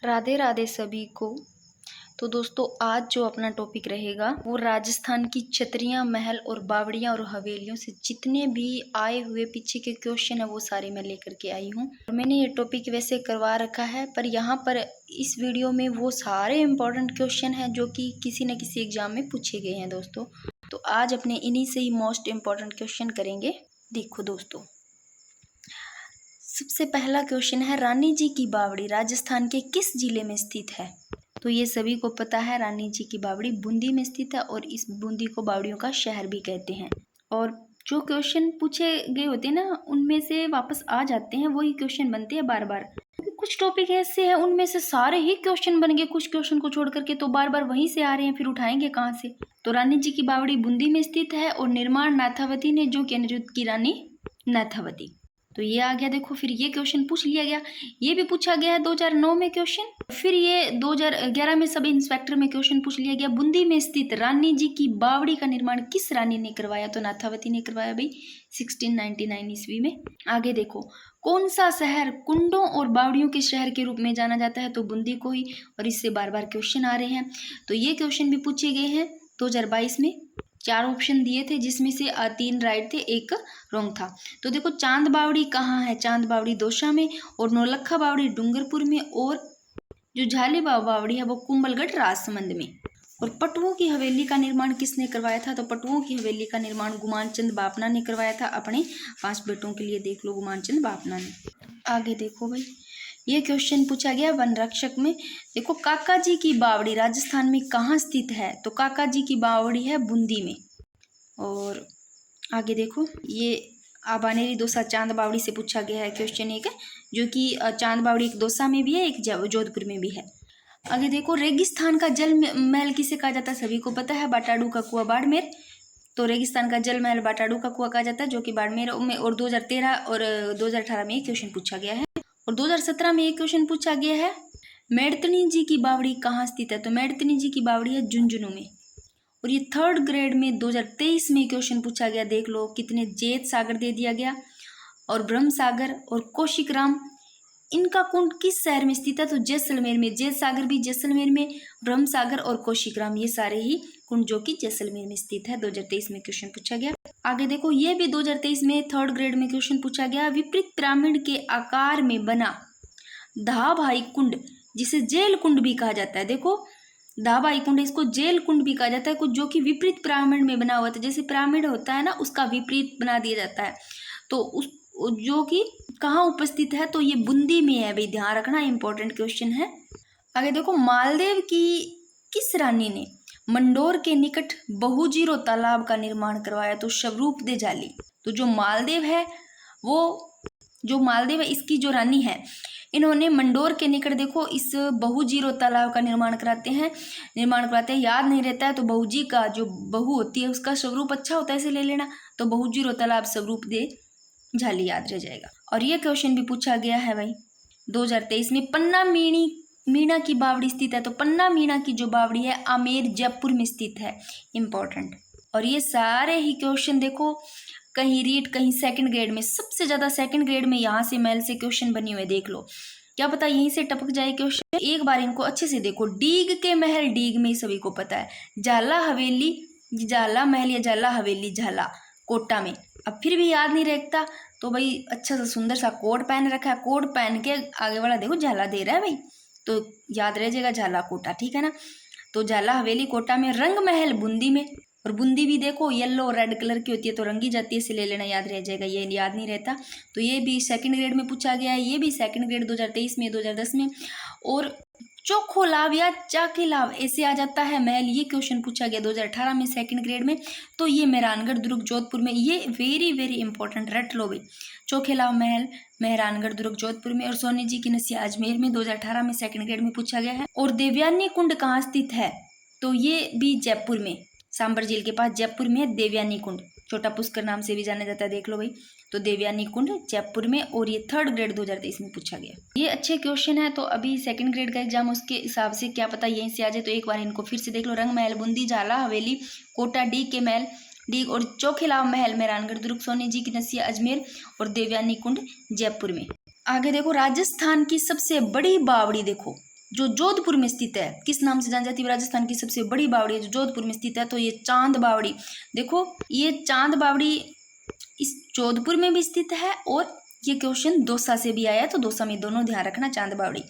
राधे राधे सभी को। तो दोस्तों आज जो अपना टॉपिक रहेगा वो राजस्थान की छतरियां, महल और बावड़ियां और हवेलियों से जितने भी आए हुए पीछे के क्वेश्चन है वो सारे मैं लेकर के आई हूँ। और मैंने ये टॉपिक वैसे करवा रखा है, पर यहाँ पर इस वीडियो में वो सारे इम्पोर्टेंट क्वेश्चन हैं जो कि किसी न किसी एग्जाम में पूछे गए हैं दोस्तों। तो आज अपने इन्हीं से ही मोस्ट इम्पोर्टेंट क्वेश्चन करेंगे। देखो दोस्तों, सबसे पहला क्वेश्चन है, रानी जी की बावड़ी राजस्थान के किस जिले में स्थित है? तो ये सभी को पता है, रानी जी की बावड़ी बूंदी में स्थित है और इस बूंदी को बावड़ियों का शहर भी कहते हैं। और जो क्वेश्चन पूछे गए होते हैं ना, उनमें से वापस आ जाते हैं, वही क्वेश्चन बनते हैं बार बार। कुछ टॉपिक ऐसे हैं उनमें से सारे ही क्वेश्चन बन गए, कुछ क्वेश्चन को छोड़ करके तो बार बार वहीं से आ रहे हैं, फिर उठाएंगे कहाँ से? तो रानी जी की बावड़ी बूंदी में स्थित है और निर्माण नाथावती ने, जो कि अनिरुद्ध की रानी नाथावती। तो ये आ गया। देखो, फिर ये क्वेश्चन पूछ लिया गया, ये भी पूछा गया है 2009 में क्वेश्चन। फिर ये 2011 में सब इंस्पेक्टर में क्वेश्चन पूछ लिया गया, बूंदी में स्थित रानी जी की बावड़ी का निर्माण किस रानी ने करवाया? तो नाथावती ने करवाया भाई, 1699 ईस्वी में। आगे देखो, कौन सा शहर कुंडों और बावड़ियों के शहर के रूप में जाना जाता है? तो बूंदी को ही, और इससे बार बार क्वेश्चन आ रहे हैं। तो ये क्वेश्चन भी पूछे गए हैं 2022 में। 4 ऑप्शन दिए थे जिसमें से 3 राइट थे, 1 रॉन्ग था। तो देखो, चांद बावड़ी कहाँ है? चांद बावड़ी दौसा में, और नौलखा बावड़ी डूंगरपुर में, और जो झाली बावड़ी है वो कुंभलगढ़ राजसमंद में। और पटुओं की हवेली का निर्माण किसने करवाया था? तो पटुओं की हवेली का निर्माण गुमानचंद बापना ने करवाया था, अपने 5 बेटों के लिए। देख लो, गुमानचंद बापना ने। आगे देखो भाई, ये क्वेश्चन पूछा गया वन रक्षक में। देखो, काका जी की बावड़ी राजस्थान में कहाँ स्थित है? तो काका जी की बावड़ी है बूंदी में। और आगे देखो, ये आबानेरी दौसा चांद बावड़ी से पूछा गया है क्वेश्चन एक, जो कि चांद बावड़ी एक दौसा में भी है, एक जोधपुर में भी है। आगे देखो, रेगिस्तान का जल महल किसे कहा जाता है? सभी को पता है, बाटाडू का कुआं बाड़मेर। तो रेगिस्तान का जल महल बाटाडू का कुआं कहा जाता है, जो कि बाड़मेर में। और 2013 और 2018 में एक क्वेश्चन पूछा गया है। और 2017 में एक क्वेश्चन पूछा गया है, मेड़तनी जी की बावड़ी कहाँ स्थित है? तो मेड़तनी जी की बावड़ी है झुंझुनू में। और ये 3rd ग्रेड में 2023 में क्वेश्चन पूछा गया। देख लो कितने, जेत सागर दे दिया गया, और ब्रह्म सागर और कौशिक राम, इनका कुंड किस शहर में स्थित है? तो जैसलमेर में। जेत सागर भी जैसलमेर में, ब्रह्म सागर और कौशिक राम, ये सारे ही कुंड जो कि जैसलमेर में स्थित है। 2023 में क्वेश्चन पूछा गया। आगे देखो, ये भी 2023 में 3rd ग्रेड में क्वेश्चन पूछा गया, विपरीत पिरामिड के आकार में बना धाभाई कुंड, जिसे जेल कुंड भी कहा जाता है। देखो, धाबाई कुंड, इसको जेल कुंड भी कहा जाता है, कुछ जो कि विपरीत पिरामिड में बना हुआ था। जैसे पिरामिड होता है ना, उसका विपरीत बना दिया जाता है। तो उस जो कि कहाँ उपस्थित है? तो ये बूंदी में है भाई, ध्यान रखना, इंपॉर्टेंट क्वेश्चन है। आगे देखो, मालदेव की किस रानी ने मंडोर के निकट बहुजीरो तालाब का निर्माण करवाया? तो स्वरूप दे जाली। तो जो मालदेव है, इसकी जो रानी है, इन्होंने मंडोर के निकट देखो इस बहुजीरो तालाब का निर्माण कराते हैं। याद नहीं रहता है तो बहुजी का जो बहु होती है उसका स्वरूप अच्छा होता है, इसे ले लेना। तो बहुजीरो तालाब स्वरूप दे झाली याद रह जाएगा। और ये क्वेश्चन भी पूछा गया है भाई 2023 में, पन्ना मीणा की बावड़ी स्थित है? तो पन्ना मीणा की जो बावड़ी है आमेर जयपुर में स्थित है, इंपॉर्टेंट। और ये सारे ही क्वेश्चन देखो, कहीं रीट, कहीं 2nd ग्रेड में, सबसे ज्यादा 2nd ग्रेड में यहाँ से महल से क्वेश्चन बने हुए। देख लो, क्या पता यहीं से टपक जाए क्वेश्चन। एक बार इनको अच्छे से देखो, डीग के महल, डीग में सभी को पता है, झाला हवेली, झाला महल या झाला हवेली, झाला कोटा में। अब फिर भी याद नहीं रहता तो भाई अच्छा सा सुंदर सा कोट पहन रखा है, कोट पहन के आगे वाला देखो झाला दे रहा है भाई, तो याद रह जाएगा झाला कोटा, ठीक है ना। तो झाला हवेली कोटा में, रंग महल बूंदी में। और बूंदी भी देखो येलो और रेड कलर की होती है, तो रंगी जाती है, इसे ले लेना, याद रह जाएगा, ये याद नहीं रहता। तो ये भी 2nd ग्रेड में पूछा गया है, ये भी 2nd ग्रेड 2023 में, 2010 में। और चोखोलाव या चाकीलाव ऐसे आ जाता है महल, ये क्वेश्चन पूछा गया 2018 में 2nd ग्रेड में। तो ये मेहरानगढ़ दुर्ग जोधपुर में, ये वेरी वेरी इंपॉर्टेंट, रट लो भाई। चोखेलाव महल मेहरानगढ़ दुर्ग जोधपुर में, और सोनी जी की नसिया अजमेर में, 2018 में 2nd ग्रेड में पूछा गया है। और देवयानी कुंड कहाँ स्थित है? तो ये भी जयपुर में, सांबर झील के पास जयपुर में है देवयानी कुंड, छोटा पुष्कर नाम से भी जाना जाता है, देख लो भाई। तो देवयानी कुंड जयपुर में, और ये 3rd ग्रेड 2023 में पूछा गया। ये अच्छे क्वेश्चन है, तो अभी 2nd ग्रेड का एग्जाम, उसके हिसाब से क्या पता यहीं से आ जाए। तो एक बार इनको फिर से देख लो, रंग महल बूंदी, झाला हवेली कोटा, डीग के महल डीग, और चोखिलाव महल मेहरानगढ़ दुर्ग, सोनी जी की नसिया अजमेर, और देवयानी कुंड जयपुर में। आगे देखो, राजस्थान की सबसे बड़ी बावड़ी देखो, जो जोधपुर में स्थित है, किस नाम से जानी जाती है? राजस्थान की सबसे बड़ी बावड़ी है जो जोधपुर में स्थित है, तो ये चांद बावड़ी। देखो ये चांद बावड़ी इस जोधपुर में भी स्थित है, और ये क्वेश्चन दौसा से भी आया है, तो दौसा में दोनों ध्यान रखना, चांद बावड़ी।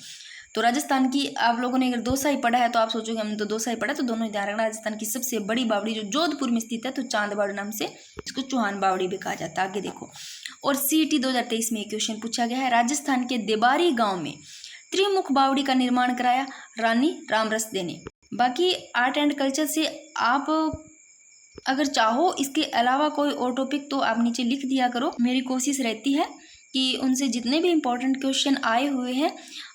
तो राजस्थान की आप लोगों ने अगर दौसा ही पढ़ा है तो आप सोचोगे हमने तो दौसा ही पढ़ा, तो दोनों ध्यान रखना। राजस्थान की सबसे बड़ी बावड़ी जो जोधपुर में स्थित है, तो चांद बावड़ी नाम से इसको चौहान बावड़ी भी कहा जाता है। आगे देखो, और CET 2023 में क्वेश्चन पूछा गया है, राजस्थान के देबारी गांव में त्रिमुख बावड़ी का निर्माण कराया रानी रामरसदे ने। बाकी आर्ट एंड कल्चर से आप अगर चाहो इसके अलावा कोई और टॉपिक तो आप नीचे लिख दिया करो। मेरी कोशिश रहती है कि उनसे जितने भी इम्पोर्टेंट क्वेश्चन आए हुए हैं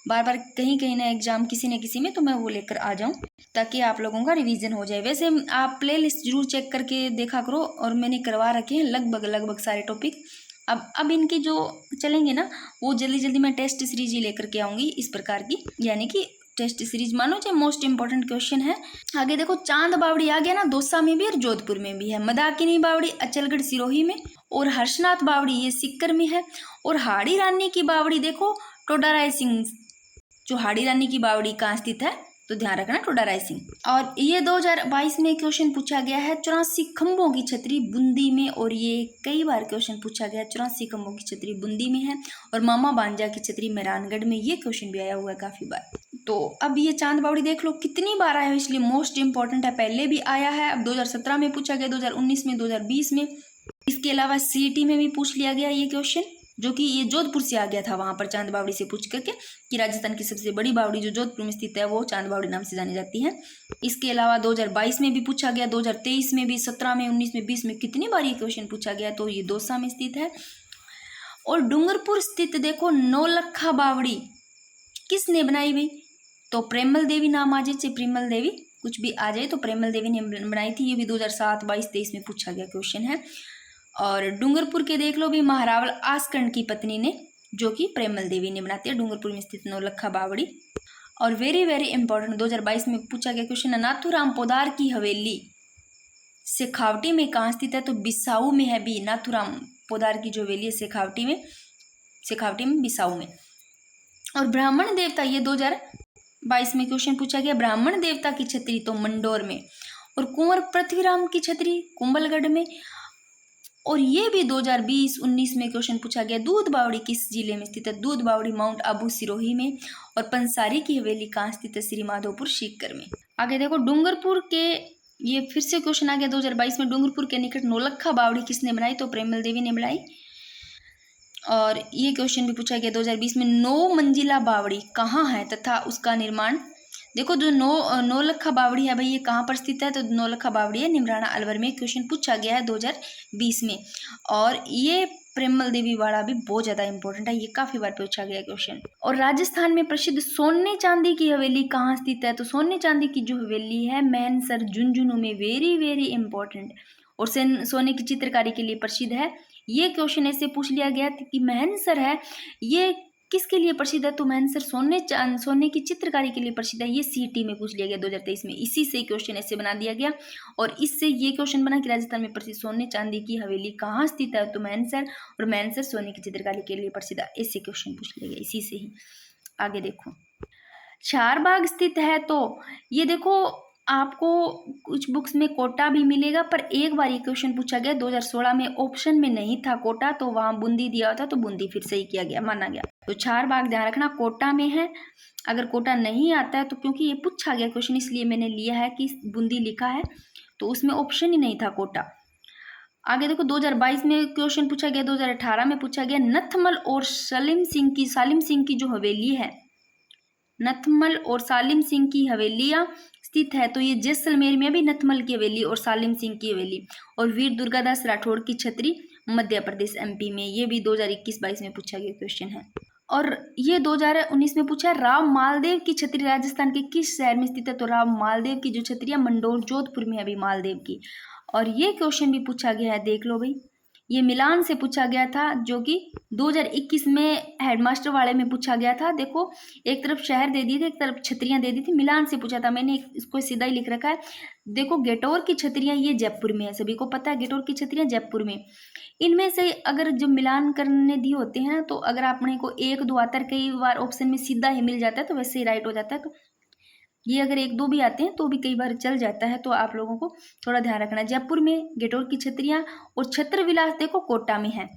बार बार कहीं कहीं ना एग्जाम किसी न किसी में, तो मैं वो लेकर आ जाऊं ताकि आप लोगों का रिवीजन हो जाए। वैसे आप प्ले लिस्ट जरूर चेक करके देखा करो, और मैंने करवा रखे हैं लगभग सारे टॉपिक। अब इनकी जो चलेंगे ना, वो जल्दी जल्दी मैं टेस्ट सीरीज ही लेकर के आऊँगी इस प्रकार की, यानी कि टेस्ट सीरीज मानो जो मोस्ट इंपॉर्टेंट क्वेश्चन है। आगे देखो, चांद बावड़ी आ गया ना, दौसा में भी और जोधपुर में भी है। मंदाकिनी बावड़ी अचलगढ़ सिरोही में, और हर्षनाथ बावड़ी ये सीकर में है। और हाड़ी रानी की बावड़ी देखो टोडा राय सिंह, जो हाड़ी रानी की बावड़ी कहाँ स्थित है, तो ध्यान रखना टोडा राय सिंह। और ये 2022 में क्वेश्चन पूछा गया है 84 खंभों की छतरी बूंदी में, और ये कई बार क्वेश्चन पूछा गया 84 खंभों की छतरी बूंदी में है, और मामा बांजा की छतरी मेहरानगढ़ में, ये क्वेश्चन भी आया हुआ है काफी बार। तो अब ये चांद बावड़ी देख लो कितनी बार आया है, इसलिए मोस्ट इंपॉर्टेंट है। पहले भी आया है, अब 2017 में पूछा गया, 2019 में, 2020 में। इसके अलावा CET में भी पूछ लिया गया ये क्वेश्चन, जो कि ये जोधपुर से आ गया था, वहां पर चांद बावड़ी से पूछ करके कि राजस्थान की सबसे बड़ी बावड़ी जो जोधपुर में स्थित है वो चांद बावड़ी नाम से जानी जाती है। इसके अलावा 2022 में भी पूछा गया, 2023 में भी, 17 में, 19 में, 20 में, कितनी बार ये क्वेश्चन पूछा गया, तो ये दौसा में स्थित है। और डूंगरपुर स्थित देखो नौलखा बावड़ी किसने बनाई भाई, तो प्रेमल देवी नाम आ जाए, चाहे प्रेमल देवी कुछ भी आ जाए, तो प्रेमल देवी ने बनाई थी। ये भी 2007, 22, 23 में पूछा गया क्वेश्चन है। और डूंगरपुर के देख लो भी महारावल आसकंड की पत्नी ने, जो कि प्रेमल देवी ने बनाती है, डूंगरपुर में स्थित नौलखा बावड़ी। और वेरी वेरी इंपॉर्टेंट 2022 में पूछा गया क्वेश्चन, नाथूराम पोदार की हवेली शेखावटी में कहाँ स्थित है, तो बिसाऊ में है भी। नाथूराम पोदार की जो हवेली है शेखावटी में, बिसाऊ में। और ब्राह्मण देवता, ये 2022 में क्वेश्चन पूछा गया, ब्राह्मण देवता की छतरी तो मंडोर में, और कुंवर पृथ्वीराम की छतरी कुंभलगढ़ में। और ये भी 2020-19 में क्वेश्चन पूछा गया, दूध बावड़ी किस जिले में स्थित है, दूध बावड़ी माउंट आबू सिरोही में। और पंसारी की हवेली कहाँ स्थित है, श्री माधोपुर सीकर में। आगे देखो, डूंगरपुर के, ये फिर से क्वेश्चन आ गया 2022 में, डूंगरपुर के निकट नौलखा बावड़ी किसने बनाई, तो प्रेमल देवी ने बनाई। और ये क्वेश्चन भी पूछा गया 2020 में, 9 मंजिला बावड़ी कहाँ है तथा उसका निर्माण। देखो जो नौलखा बावड़ी है भाई, ये कहाँ पर स्थित है, तो नौलखा बावड़ी है निमराना अलवर में। क्वेश्चन पूछा गया है 2020 में। और ये प्रेमल देवी वाड़ा भी बहुत ज्यादा इंपॉर्टेंट है, ये काफी बार पूछा गया क्वेश्चन। और राजस्थान में प्रसिद्ध सोने चांदी की हवेली कहाँ स्थित है, तो सोने चांदी की जो हवेली है मैनसर झुंझुनू में, वेरी वेरी इंपॉर्टेंट। और सोने की चित्रकारी के लिए प्रसिद्ध है। ये क्वेश्चन ऐसे पूछ लिया गया कि मैनसर है ये किसके लिए प्रसिद्ध है, तो मैनसर सोने की चित्रकारी के लिए प्रसिद्ध है। ये CET में पूछ लिया गया 2023 में, इसी से क्वेश्चन ऐसे बना दिया गया। और इससे ये क्वेश्चन बना कि राजस्थान में प्रसिद्ध सोने चांदी की हवेली कहाँ स्थित है, तो मैनसर, और मैनसर सोने की चित्रकारी के लिए प्रसिद्ध है। ऐसे क्वेश्चन पूछ लिया गया इसी से ही। आगे देखो, चारबाग स्थित है, तो ये देखो आपको कुछ बुक्स में कोटा भी मिलेगा, पर एक बार ये क्वेश्चन पूछा गया 2016 में, ऑप्शन में नहीं था कोटा, तो वहां बूंदी दिया होता तो बूंदी फिर सही किया गया, माना गया। तो चारबाग ध्यान रखना कोटा में है। अगर कोटा नहीं आता है तो, क्योंकि ये पूछा गया क्वेश्चन इसलिए मैंने लिया है कि बूंदी लिखा है, तो उसमें ऑप्शन ही नहीं था कोटा। आगे देखो, 2022 में क्वेश्चन पूछा गया, 2018 में पूछा गया, नथमल और सालिम सिंह की जो हवेली है, नथमल और सालिम सिंह की हवेलियां स्थित है, तो ये जैसलमेर में भी नथमल की हवेली और सालिम सिंह की हवेली। और वीर दुर्गादास राठौड़ की छतरी मध्य प्रदेश MP में, ये भी 2021-22 में पूछा गया क्वेश्चन है। और ये 2019 में पूछा है, राव मालदेव की छतरी राजस्थान के किस शहर में स्थित है, तो राव मालदेव की जो छतरी है मंडोर जोधपुर में है अभी मालदेव की। और ये क्वेश्चन भी पूछा गया है, देख लो भाई, ये मिलान से पूछा गया था, जो कि 2021 में हेडमास्टर वाले में पूछा गया था। देखो एक तरफ शहर दे दिए थे, एक तरफ छतरियां दे दी थी, मिलान से पूछा था। मैंने इसको सीधा ही लिख रखा है। देखो गेटोर की छतरियां ये जयपुर में है, सभी को पता है गेटोर की छतरियां जयपुर में। इनमें से अगर जो मिलान करने दिए होते हैं ना, तो अगर आपने को 1 2 आता है, कई बार ऑप्शन में सीधा ही मिल जाता है तो वैसे ही राइट हो जाता है। तो ये अगर 1 2 भी आते हैं तो भी कई बार चल जाता है, तो आप लोगों को थोड़ा ध्यान रखना है। जयपुर में गेटोर की छतरियां और छत्र विलास देखो कोटा में है,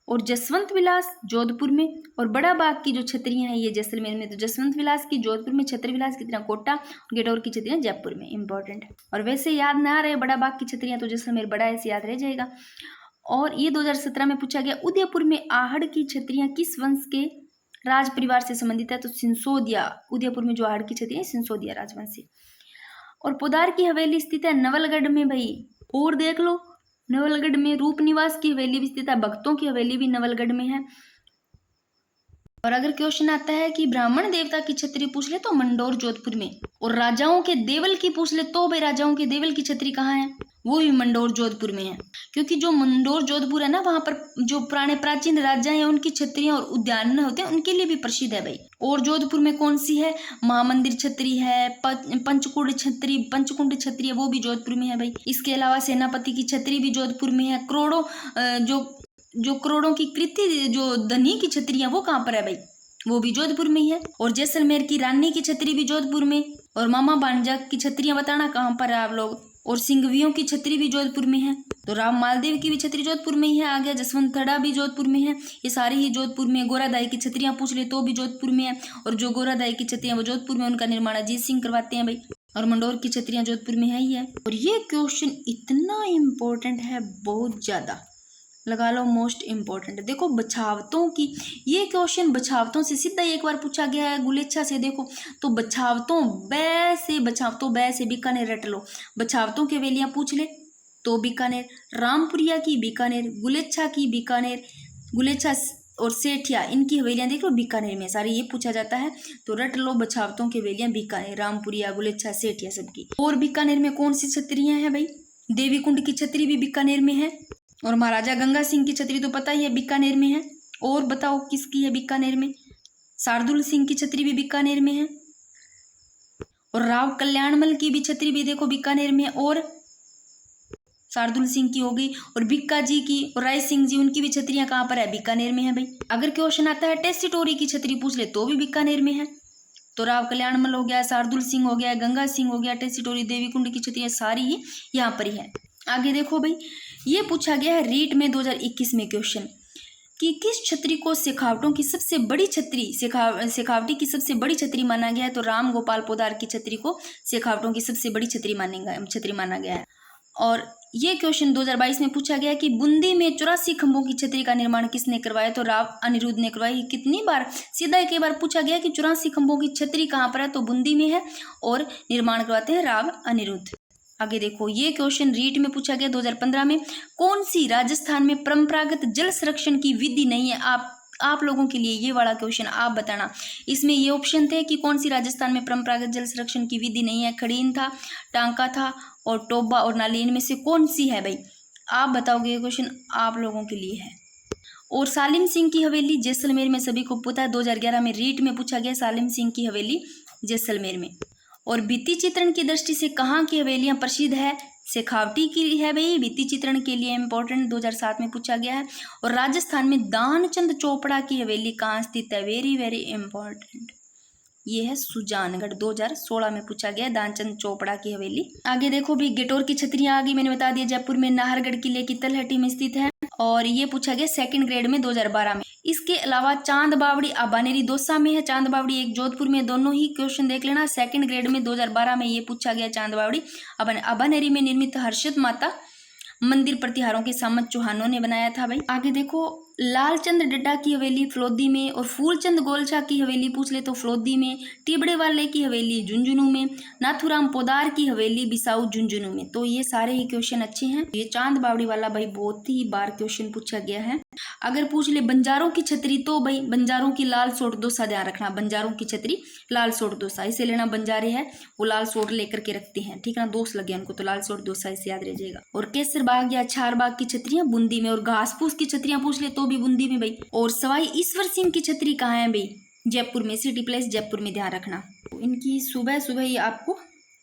और जसवंत विलास जोधपुर में, और बड़ा बाग की जो छतरियां हैं ये जैसलमेर में। तो जसवंत विलास की जोधपुर में, छत्र विलास की तरह कोटा, गेटोर की छतरियां जयपुर में। इंपॉर्टेंट है। और वैसे याद ना रहे बड़ा बाग की छतरियां तो जैसलमेर बड़ा ऐसे याद रह जाएगा। और ये 2017 में पूछा गया, उदयपुर में आहड़ की छतरियां किस वंश के राज परिवार से संबंधित है? तो सिंसोदिया। उदयपुर में जो आहड़ की छतरी है सिंसोदिया राजवंश से। और पोदार की हवेली स्थित है नवलगढ़ में भाई। और देख लो नवलगढ़ में रूपनिवास की हवेली भी स्थित है, भक्तों की हवेली भी नवलगढ़ में है। और अगर क्वेश्चन आता है कि ब्राह्मण देवता की छतरी पूछ ले तो मंडोर जोधपुर में। और राजाओं के देवल की पूछ ले तो भाई राजाओं के देवल की छतरी कहाँ है? वो भी मंडोर जोधपुर में है। क्योंकि जो मंडोर जोधपुर है ना, वहां पर जो पुराने प्राचीन राजा हैं उनकी छतरियां और उद्यान होते हैं, उनके लिए भी प्रसिद्ध है भाई। और जोधपुर में कौन सी है? महामंदिर छतरी है, पंचकुंड छतरी, पंचकुंड छतरी है, वो भी जोधपुर में है भाई। इसके अलावा सेनापति की छतरी भी जोधपुर में है। करोड़ों जो करोड़ों की कृति जो धनी की छतरी है वो कहाँ पर है भाई? वो भी जोधपुर में ही है। और जैसलमेर की रानी की छतरी भी जोधपुर में। और मामा भांजा की छतरियां बताना कहाँ पर है आप लोग। और सिंघवियों की छतरी भी जोधपुर में है। तो राम मालदेव की भी छतरी जोधपुर में ही है। आ गया जसवंत थड़ा भी जोधपुर में है। ये सारी ही जोधपुर में। गोरादाई की छतरियां पूछ ले तो भी जोधपुर में है। और जो गोरादाई की छतरियां वो जोधपुर में, उनका निर्माण अजीत सिंह करवाते हैं भाई। और मंडोर की छतरियां जोधपुर में है ही है। और ये क्वेश्चन इतना इम्पोर्टेंट है, बहुत ज्यादा, लगा लो मोस्ट इम्पोर्टेंट। देखो बछावतों की, ये क्वेश्चन बछावतों से सीधा एक बार पूछा गया है गुलेच्छा से। देखो तो बछावतों बै से बीकानेर रट लो। बछावतों के वेलियां पूछ ले तो बीकानेर, रामपुरिया की बीकानेर, गुलेच्छा की बीकानेर, गुलेच्छा और सेठिया इनकी हवेलियां देख लो बीकानेर में, सारी ये पूछा जाता है। तो रट लो बछावतों के वेलियां बीकानेर, रामपुरिया, गुलेच्छा, सेठिया सबकी। और बीकानेर में कौन सी छतरियां हैं भाई? देवी कुंड की छतरी भी बीकानेर में है। और महाराजा गंगा सिंह की छतरी तो पता ही है बीकानेर में है। और बताओ किसकी है बीकानेर में? शार्दुल सिंह की छतरी भी बीकानेर में है। और राव कल्याणमल की भी छतरी भी देखो बीकानेर में है। और शार्दुल सिंह की हो गई। और भिक्का जी की और राय सिंह जी, उनकी भी छतरियां कहाँ पर है? बीकानेर में है भाई। अगर क्वेश्चन आता है टेस्टिटोरी की छतरी पूछ ले तो भी बीकानेर में है। तो राव कल्याणमल हो गया, शार्दुल सिंह हो गया, गंगा सिंह हो गया, टेस्टिटोरी, देवी कुंड की छतरियां सारी ही यहाँ पर ही है। आगे देखो भाई, ये पूछा गया है रीट में 2021 में क्वेश्चन कि किस छतरी को शेखावटों की सबसे बड़ी छतरी, शेखावटी की सबसे बड़ी छतरी माना गया है? तो राम गोपाल पोदार की छतरी को शेखावटों की सबसे बड़ी छतरी माना गया है। और ये क्वेश्चन 2022 में पूछा गया कि बूंदी में 84 खंभों की छतरी का निर्माण किसने करवाया? तो राव अनिरुद्ध ने करवाई। कितनी बार, सीधा एक बार पूछा गया कि 84 खंभों की छतरी कहाँ पर है? तो बूंदी में है। और निर्माण करवाते हैं राव अनिरुद्ध। आगे देखो, ये क्वेश्चन रीट में पूछा गया 2015 में। कौन सी राजस्थान में परंपरागत जल संरक्षण की विधि नहीं है? आप लोगों के लिए ये वाला क्वेश्चन आप बताना। इसमें ये ऑप्शन थे कि कौन सी राजस्थान में परंपरागत जल संरक्षण की विधि नहीं है। खड़ीन था, टांका था और टोबा और नाली, इनमें से कौन सी है भाई? आप बताओगे, ये क्वेश्चन आप लोगों के लिए है। और सालिम सिंह की हवेली जैसलमेर में, सभी को पता है 2011 में रीट में पूछा गया सालिम सिंह की हवेली जैसलमेर में। और भित्ति चित्रण की दृष्टि से कहाँ की हवेलियां प्रसिद्ध है? शेखावटी की है भाई, भित्ति चित्रण के लिए इंपॉर्टेंट, 2007 में पूछा गया है। और राजस्थान में दानचंद चोपड़ा की हवेली कहाँ स्थित है? वेरी वेरी इंपॉर्टेंट, ये है सुजानगढ़, 2016 में पूछा गया दानचंद चोपड़ा की हवेली। आगे देखो भी, गेटोर की छतरियां आ गई, मैंने बता दिया जयपुर में नाहरगढ़ किले की तलहटी में स्थित है। और ये पूछा गया सेकंड ग्रेड में 2012 में। इसके अलावा चांद बावड़ी अबानेरी दौसा में है, चांद बावड़ी एक जोधपुर में, दोनों ही क्वेश्चन देख लेना। सेकंड ग्रेड में 2012 में ये पूछा गया चांद बावड़ी अबानेरी में निर्मित हर्षित माता मंदिर प्रतिहारों के सामंत चौहानों ने बनाया था भाई। आगे देखो, लालचंद डड्डा की हवेली फलोदी में, और फूलचंद गोलछा की हवेली पूछ ले तो फलोदी में, टिबड़े वाले की हवेली झुंझुनू में, नाथूराम पोदार की हवेली बिसाऊ झुंझुनू में। तो ये सारे ही क्वेश्चन अच्छे हैं। ये चांद बावड़ी वाला भाई बहुत ही बार क्वेश्चन पूछा गया है। अगर पूछ ले बंजारों की छतरी, तो भाई बंजारों की लाल सोट दोसा ध्यान रखना, बंजारों की छतरी लाल सोट दोसा, इसे लेना बंजारे है वो लाल सोट लेकर के रखते हैं, ठीक है ना, दोष लगे उनको तो लाल सोट दोसा इसे याद रह जाएगा। और केसर बाग या छार बाग की छतरियां बूंदी में, और घास फूस की छतरियां पूछ ले तो भी बूंदी में भाई। और सवाई ईश्वर सिंह की छतरी कहाँ है भाई? जयपुर में, सिटी प्लेस जयपुर में, ध्यान रखना। तो इनकी सुबह सुबह ही आपको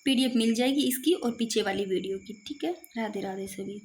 PDF मिल जाएगी इसकी और पीछे वाली वीडियो की, ठीक है। राधे राधे सभी।